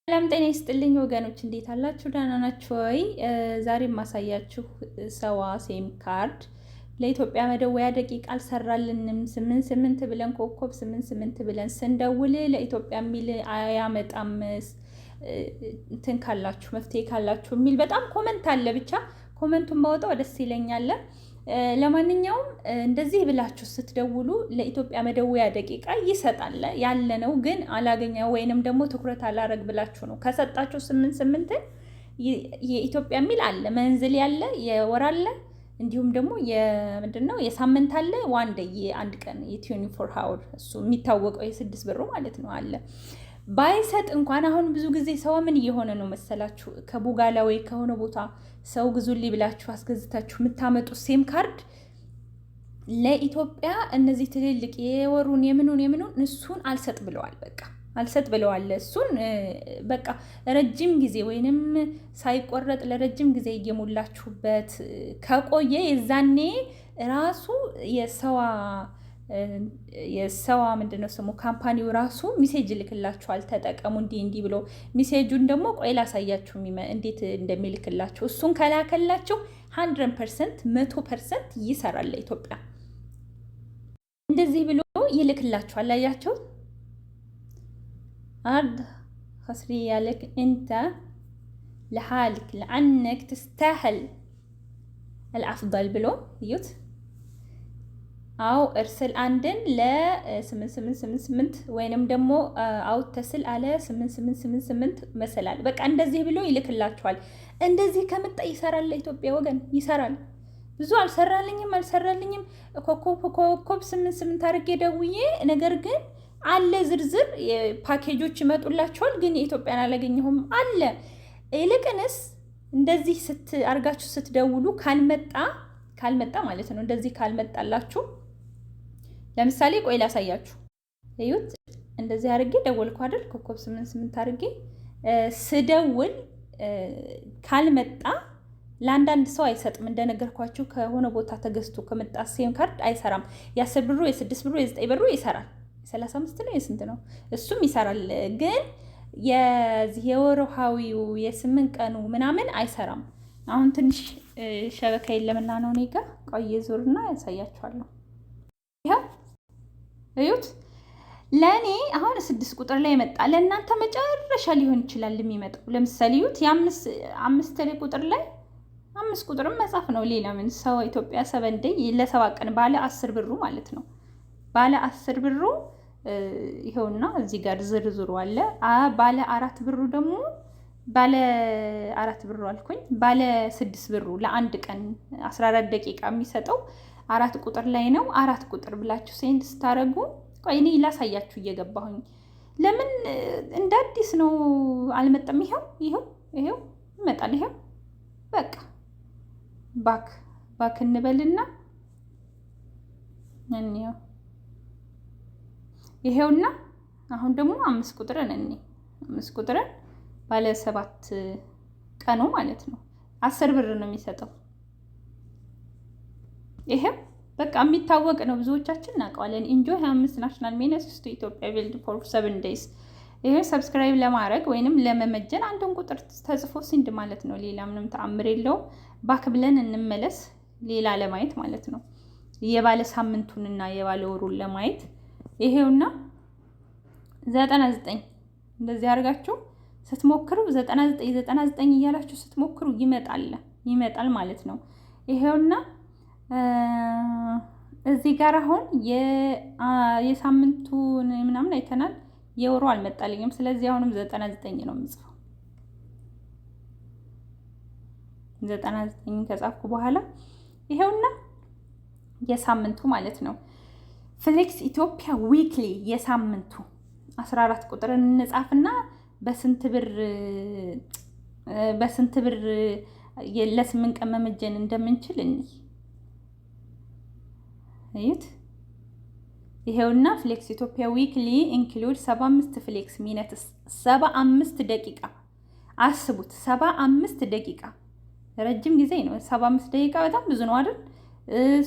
ሰላም ጤና ይስጥልኝ ወገኖች፣ እንዴት አላችሁ? ደህና ናችሁ ወይ? ዛሬ የማሳያችሁ ሰዋ ሴም ካርድ ለኢትዮጵያ መደወያ ደቂቃ አልሰራልንም። 88 ብለን ኮከብ 88 ብለን ስንደውል ለኢትዮጵያ የሚል አያመጣም። እንትን ካላችሁ መፍትሄ ካላችሁ የሚል በጣም ኮመንት አለ። ብቻ ኮመንቱን ባወጣው ደስ ይለኛል። ለማንኛውም እንደዚህ ብላችሁ ስትደውሉ ለኢትዮጵያ መደወያ ደቂቃ ይሰጣል ያለ ነው። ግን አላገኘ ወይንም ደግሞ ትኩረት አላረግ ብላችሁ ነው። ከሰጣችሁ 88 የኢትዮጵያ የሚል አለ፣ መንዝል ያለ፣ የወር አለ፣ እንዲሁም ደግሞ የምንድነው የሳምንት አለ፣ ዋን ዴይ የአንድ ቀን የ24 ሃወር እሱ የሚታወቀው የ6 ብሩ ማለት ነው አለ። ባይሰጥ እንኳን አሁን ብዙ ጊዜ ሰው ምን እየሆነ ነው መሰላችሁ? ከቡጋላ ወይ ከሆነ ቦታ ሰው ግዙልኝ ብላችሁ አስገዝታችሁ የምታመጡት ሴም ካርድ ለኢትዮጵያ እነዚህ ትልልቅ የወሩን የምኑን እሱን አልሰጥ ብለዋል። በቃ አልሰጥ ብለዋል። እሱን በቃ ረጅም ጊዜ ወይንም ሳይቆረጥ ለረጅም ጊዜ እየሞላችሁበት ከቆየ የዛኔ ራሱ የሰዋ ምንድነው ስሙ ካምፓኒው ራሱ ሚሴጅ ልክላችኋል፣ ተጠቀሙ እንዲህ ብሎ። ሚሴጁን ደግሞ ቆይ ላሳያችሁ እንዴት እንደሚልክላችሁ። እሱን ከላከላችሁ 100% 100% ይሰራል ለኢትዮጵያ። እንደዚህ ብሎ ይልክላችኋል። አያችሁ አርድ خسري ያለክ انت لحالك لانك تستاهل الافضل ብሎ ይዩት። አው እርስል አንድን ለ8888 ወይንም ደግሞ አው ተስል አለ 8888 መሰላል። በቃ እንደዚህ ብሎ ይልክላችኋል። እንደዚህ ከመጣ ይሰራል ለኢትዮጵያ ወገን፣ ይሰራል። ብዙ አልሰራልኝም ኮከብ 88 አድርጌ ደውዬ፣ ነገር ግን አለ ዝርዝር ፓኬጆች ይመጡላችኋል። ግን የኢትዮጵያን አላገኘሁም አለ። ይልቅንስ እንደዚህ አርጋችሁ ስትደውሉ ካልመጣ ማለት ነው። እንደዚህ ካልመጣላችሁ ለምሳሌ ቆይ ላሳያችሁ። እዩት። እንደዚህ አድርጌ ደወልኩ አይደል? ኮከብ 88 አድርጌ ስደውል ካልመጣ ለአንዳንድ ሰው አይሰጥም። እንደነገርኳችሁ ከሆነ ቦታ ተገዝቶ ከመጣ ሴም ካርድ አይሰራም። የ10 ብሩ፣ የ6 ብሩ፣ የ9 ብሩ ይሰራል። 35 ነው የስንት ነው? እሱም ይሰራል። ግን የዚህ የወርሃዊው የ8 ቀኑ ምናምን አይሰራም። አሁን ትንሽ ሸበካ የለምና ነው እኔ ጋር። ቆይ ዙርና ያሳያችኋለሁ። ይሄው እዩት። ለኔ አሁን 6 ቁጥር ላይ መጣ። ለእናንተ መጨረሻ ሊሆን ይችላል የሚመጣው። ለምሳሌ እዩት፣ የ5 ላይ ቁጥር ላይ 5 ቁጥርም መጻፍ ነው። ሌላ ምን ሰው ኢትዮጵያ 7 ዴይ ለ7 ቀን ባለ 10 ብሩ ማለት ነው። ባለ 10 ብሩ ይሄውና እዚህ ጋር ዝርዝሩ አለ። ባለ 4 ብሩ ደግሞ ባለ 4 ብሩ አልኩኝ። ባለ 6 ብሩ ለአንድ ቀን 14 ደቂቃ የሚሰጠው 4 ቁጥር ላይ ነው። 4 ቁጥር ብላችሁ ሴንድ ስታረጉ፣ ቆይ እኔ ላሳያችሁ እየገባሁኝ። ለምን እንደ አዲስ ነው አልመጣም? ይሄው ይመጣል። ይሄው በቃ ባክ እንበልና እንየው። ይሄውና አሁን ደግሞ 5 ቁጥርን 5 ቁጥርን ባለ 7 ቀኑ ማለት ነው 10 ብር ነው የሚሰጠው። ይሄ በቃ የሚታወቅ ነው፣ ብዙዎቻችን እናውቀዋለን። ኢንጆይ 25 ናሽናል ሜነስ ቱ ኢትዮጵያ ቢልድ ፎር 7 ዴይስ። ይሄ ሰብስክራይብ ለማድረግ ወይንም ለመመጀን አንዱን ቁጥር ተጽፎ ሲንድ ማለት ነው። ሌላ ምንም ተአምር የለውም። ባክ ብለን እንመለስ፣ ሌላ ለማየት ማለት ነው። የባለ ሳምንቱንና የባለ ወሩን ለማየት ይሄውና 99 እንደዚህ አድርጋችሁ ስትሞክሩ 99 እያላችሁ ስትሞክሩ ይመጣል ማለት ነው። ይሄውና እዚህ ጋር አሁን የሳምንቱን ምናምን አይተናል። የወሩ አልመጣልኝም። ስለዚህ አሁንም 99 ነው የምጽፈው። 99 ከጻፍኩ በኋላ ይሄውና የሳምንቱ ማለት ነው። ፍሌክስ ኢትዮጵያ ዊክሊ የሳምንቱ 14 ቁጥር እንጻፍና በስንት ብር ለ8 ቀን መመጀን እንደምንችል እንይ። እዩት። ይሄውና ፍሌክስ ኢትዮጵያ ዊክሊ ኢንክሉድ 75 ፍሌክስ ሚኒትስ 75 ደቂቃ። አስቡት፣ 75 ደቂቃ ረጅም ጊዜ ነው። 75 ደቂቃ በጣም ብዙ ነው አይደል?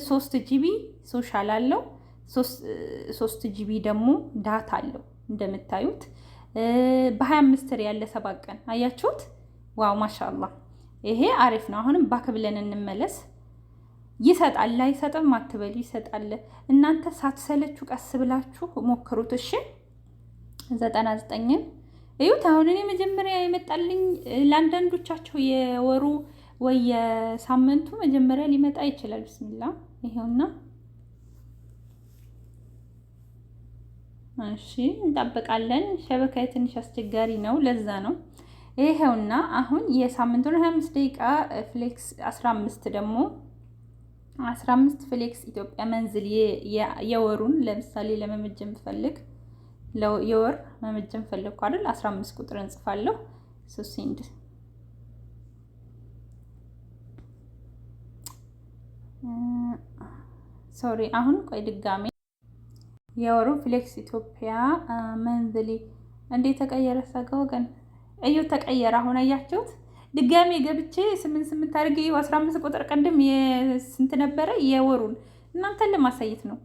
3 ጂቢ ሶሻል አለው፣ 3 ጂቢ ደግሞ ዳታ አለው እንደምታዩት። በ25 ሪያል ለ7 ቀን አያችሁት? ዋው ማሻአላህ ይሄ አሪፍ ነው። አሁንም ባክ ብለን እንመለስ። ይሰጣል አይሰጥም አትበሉ፣ ይሰጣል። እናንተ ሳትሰለችሁ ቀስ ብላችሁ ሞክሩት እሺ። 99ን እዩት። አሁን እኔ መጀመሪያ የመጣልኝ ለአንዳንዶቻቸው የወሩ ወይ የሳምንቱ መጀመሪያ ሊመጣ ይችላል። ቢስሚላ ይሄውና እሺ እንጠብቃለን። ሸበካዬ ትንሽ አስቸጋሪ ነው፣ ለዛ ነው። ይሄውና አሁን የሳምንቱን 25 ደቂቃ ፍሌክስ 15 ደግሞ 15 ፍሌክስ ኢትዮጵያ መንዝል የወሩን ለምሳሌ ለመመጀን ፈልግ የወር መመጀን ፈልኩ አይደል? 15 ቁጥር እንጽፋለሁ። ሱሲንድ ሶሪ አሁን ቆይ ድጋሜ የወሩ ፍሌክስ ኢትዮጵያ መንዝሊ እንዴት ተቀየረ? ሰጋ ወገን እዩ ተቀየረ። አሁን አያችሁት? ድጋሜ ገብቼ 88 አድርጌ 15 ቁጥር ቀደም የስንት ነበረ? የወሩን እናንተን ለማሳየት ነው።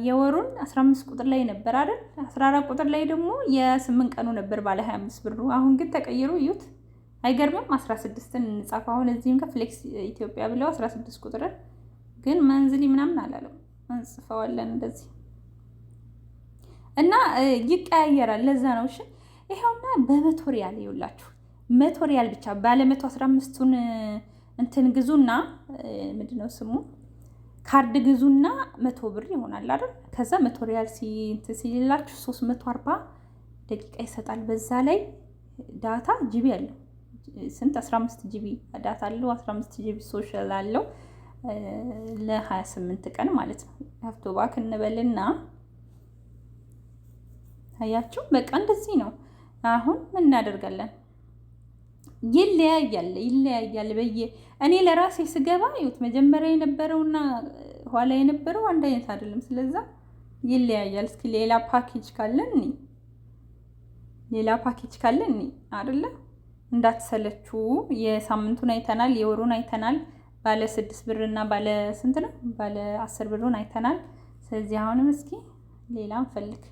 የወሩን 15 ቁጥር ላይ ነበር አይደል? 14 ቁጥር ላይ ደግሞ የ8 ቀኑ ነበር ባለ 25 ብሩ። አሁን ግን ተቀይሮ እዩት። አይገርምም? 16ን እንጻፍ። አሁን እዚህም ከፍሌክስ ኢትዮጵያ ብለው 16 ቁጥር ግን መንዝሊ ምናምን አላለም። እንጽፈዋለን እንደዚህ እና ይቀያየራል። ለዛ ነው እሺ። ይሄውና በመቶ ሪያል ይውላችሁ፣ 100 ሪያል ብቻ ባለ 115ቱን እንትን ግዙና ምንድነው ስሙ ካርድ ግዙና 100 ብር ይሆናል አይደል? ከዛ 100 ሪያል ሲላችሁ 340 ደቂቃ ይሰጣል። በዛ ላይ ዳታ ጂቢ አለው። ስንት 15 ጂቢ ዳታ አለው፣ 15 ጂቢ ሶሻል አለው ለ28 ቀን ማለት ነው። ላፕቶፕ እንበልና አያችሁ በቃ እንደዚህ ነው። አሁን ምን እናደርጋለን? ይለያያል። እኔ ለራሴ ስገባ ይሁት መጀመሪያ የነበረውና ኋላ የነበረው አንድ አይነት አይደለም። ስለዛ ይለያያል። እስኪ ሌላ ፓኬጅ ካለን አይደለ? እንዳትሰለችሁ። የሳምንቱን አይተናል፣ የወሩን አይተናል። ባለ 6 ብር እና ባለ ስንት ነው? ባለ 10 ብሩን አይተናል። ስለዚህ አሁንም እስኪ ሌላ እንፈልግ።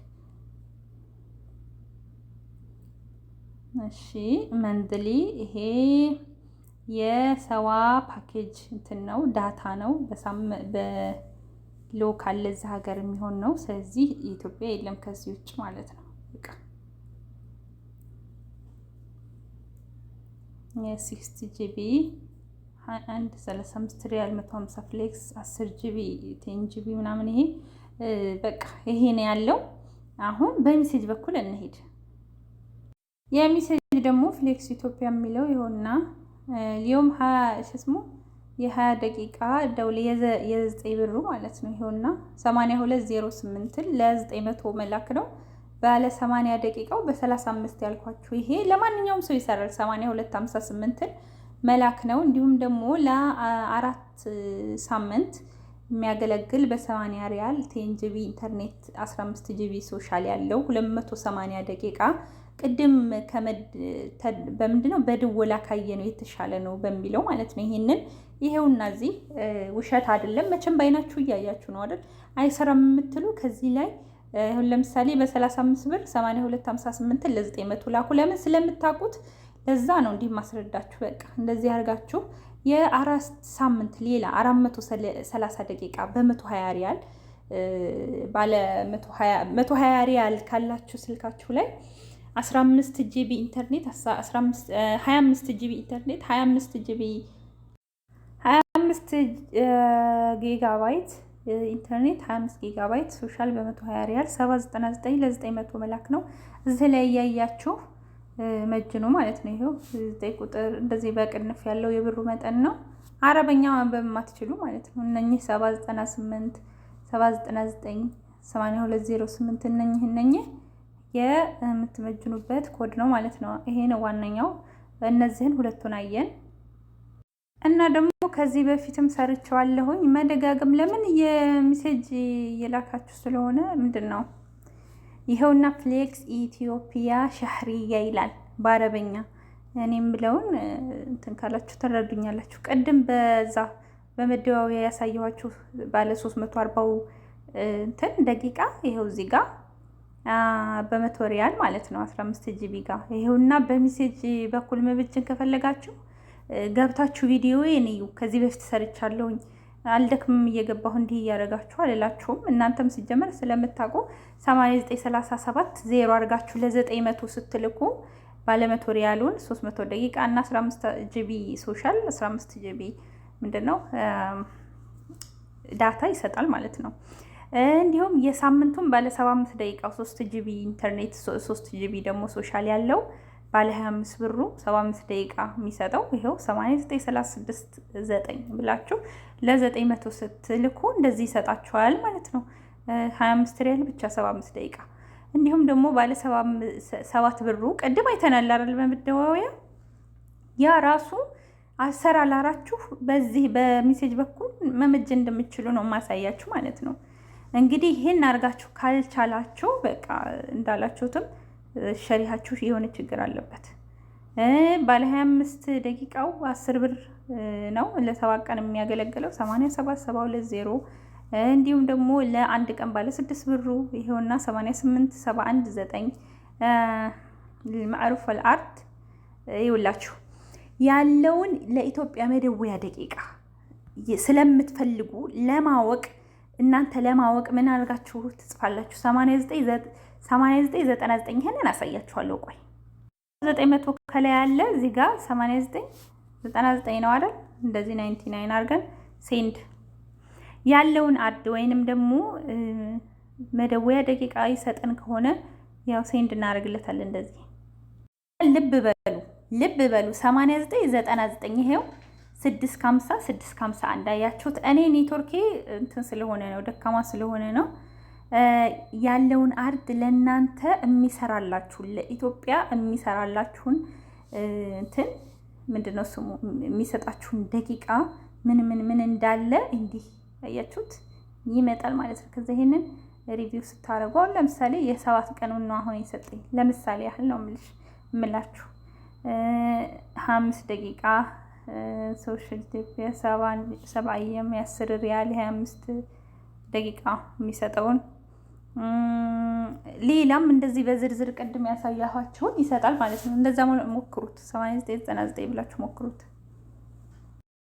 እሺ መንዝሊ ይሄ የሰዋ ፓኬጅ እንትን ነው፣ ዳታ ነው። በሎካል ለዛ ሀገር የሚሆን ነው። ስለዚህ ኢትዮጵያ የለም ከዚህ ውጭ ማለት ነው። በቃ የ60 ጂቢ 35 ሪያል 150 ፍሌክስ 10 ጂቢ 10 ጂቢ ምናምን ይሄ በቃ ይሄ ነው ያለው። አሁን በሜሴጅ በኩል እንሄድ። የሜሴጅ ደግሞ ፍሌክስ ኢትዮጵያ የሚለው ይሆንና ሊዮም የ20 ደቂቃ ደውል የ9 ብሩ ማለት ነው። ይሆንና 8208 ለ900 መላክ ነው። ባለ 80 ደቂቃው በ35 ያልኳችሁ ይሄ ለማንኛውም ሰው ይሰራል። 8258 መላክ ነው። እንዲሁም ደግሞ ለ4 ሳምንት የሚያገለግል በ80 ሪያል 10 ጂቢ ኢንተርኔት 15 ጂቢ ሶሻል ያለው 280 ደቂቃ ቅድም በምንድነው በድወላ ካየነው የተሻለ ነው በሚለው ማለት ነው። ይሄውና እዚህ ውሸት አይደለም መቼም ባይናችሁ እያያችሁ ነው አይደል? አይሰራም የምትሉ ከዚህ ላይ አሁን ለምሳሌ በ35 ብር 8258 ለ900 ላኩ። ለምን ስለምታውቁት ለዛ ነው እንዲህ ማስረዳችሁ። በቃ እንደዚህ አድርጋችሁ የ4 ሳምንት ሌላ 430 ደቂቃ በ120 ሪያል ባለ 120 ሪያል ካላችሁ ስልካችሁ ላይ 15 ጂቢ ኢንተርኔት 25 ጂቢ ኢንተርኔት 25 ጊጋባይት ኢንተርኔት 25 ጊጋባይት ሶሻል በ120 ሪያል 799 ለ900 መላክ ነው። እዚህ ላይ እያያችሁ መጅኑ ማለት ነው። ይሄው 9 ቁጥር እንደዚህ በቅንፍ ያለው የብሩ መጠን ነው። አረበኛ ማንበብ የማትችሉ ማለት ነው። እነኚህ 798 799 8208 እነኚህ የምትመጅኑበት ኮድ ነው ማለት ነው። ይሄ ነው ዋነኛው። እነዚህን ሁለቱን አየን እና ደግሞ ከዚህ በፊትም ሰርቸዋለሁኝ። መደጋገም ለምን የሜሴጅ የላካችሁ ስለሆነ ምንድነው ይሄውና ፍሌክስ ኢትዮጵያ ሸህሪያ ይላል በአረበኛ። እኔም ብለውን እንትን ካላችሁ ተረዱኛላችሁ። ቅድም በዛ በመደዋወያ ያሳየኋችሁ ባለ 340 እንትን ደቂቃ ይሄው እዚህ ጋር በ100 ሪያል ማለት ነው 15 ጂቢ ጋር ይሄውና። በሜሴጅ በኩል መብጅን ከፈለጋችሁ ገብታችሁ ቪዲዮዬን እዩ። ከዚህ በፊት ሰርቻለሁኝ። አልደክምም እየገባሁ እንዲህ እያደረጋችሁ አልላችሁም። እናንተም ሲጀመር ስለምታውቁ 8937 0 አድርጋችሁ ለ900 ስትልኩ ባለ 100 ሪያሉን 300 ደቂቃ እና 15 ጂቢ ሶሻል 15 ጂቢ ምንድነው ዳታ ይሰጣል ማለት ነው። እንዲሁም የሳምንቱን ባለ 75 ደቂቃው 3 ጂቢ ኢንተርኔት 3 ጂቢ ደግሞ ሶሻል ያለው ባለ 25 ብሩ 75 ደቂቃ የሚሰጠው ይሄው 8936 ብላችሁ ለ900 ስትልኩ እንደዚህ ይሰጣችኋል ማለት ነው። 25 ሪያል ብቻ 75 ደቂቃ። እንዲሁም ደግሞ ባለ 7 ብሩ ቅድም አይተናል አይደል? በመደዋወያ ያ ራሱ አሰራላራችሁ በዚህ በሜሴጅ በኩል መመጀ እንደምትችሉ ነው ማሳያችሁ ማለት ነው። እንግዲህ ይሄን አድርጋችሁ ካልቻላችሁ በቃ እንዳላችሁትም ሸሪሃችሁ የሆነ ችግር አለበት። ባለ 25 ደቂቃው 10 ብር ነው ለ7 ቀን የሚያገለግለው 87720። እንዲሁም ደግሞ ለአንድ ቀን ባለ 6 ብሩ ይሄውና 88719 ማዕሩፍ አልአርድ ይውላችሁ ያለውን ለኢትዮጵያ መደወያ ደቂቃ ስለምትፈልጉ ለማወቅ እናንተ ለማወቅ ምን አድርጋችሁ ትጽፋላችሁ? 8999 ይሄንን አሳያችኋለሁ። ቆይ 900 ከላይ ያለ እዚህ ጋር 8999 ነው አይደል? እንደዚህ 99 አድርገን ሴንድ ያለውን አድ ወይንም ደግሞ መደወያ ደቂቃ ይሰጠን ከሆነ ያው ሴንድ እናደርግለታለን። እንደዚህ ልብ በሉ 8999 ይሄው 650 651 አያችሁት። እኔ ኔትወርኬ እንትን ስለሆነ ነው ደካማ ስለሆነ ነው ያለውን አርድ ለእናንተ የሚሰራላችሁ ለኢትዮጵያ የሚሰራላችሁን እንትን ምንድነው ስሙ የሚሰጣችሁን ደቂቃ ምን እንዳለ እንዲህ አያችሁት ይመጣል ማለት ነው። ከዛ ይሄንን ሪቪው ስታደርጉ ለምሳሌ የ7 ቀኑን ነው አሁን የሰጠኝ ለምሳሌ ያህል ነው የምላችሁ 5 ደቂቃ ሶሻል ኢትዮጵያ 7 10 ሪያል 25 ደቂቃ የሚሰጠውን ሌላም እንደዚህ በዝርዝር ቅድም ያሳያኋችሁን ይሰጣል ማለት ነው። እንደዛ ሞክሩት 8999 ብላችሁ ሞክሩት።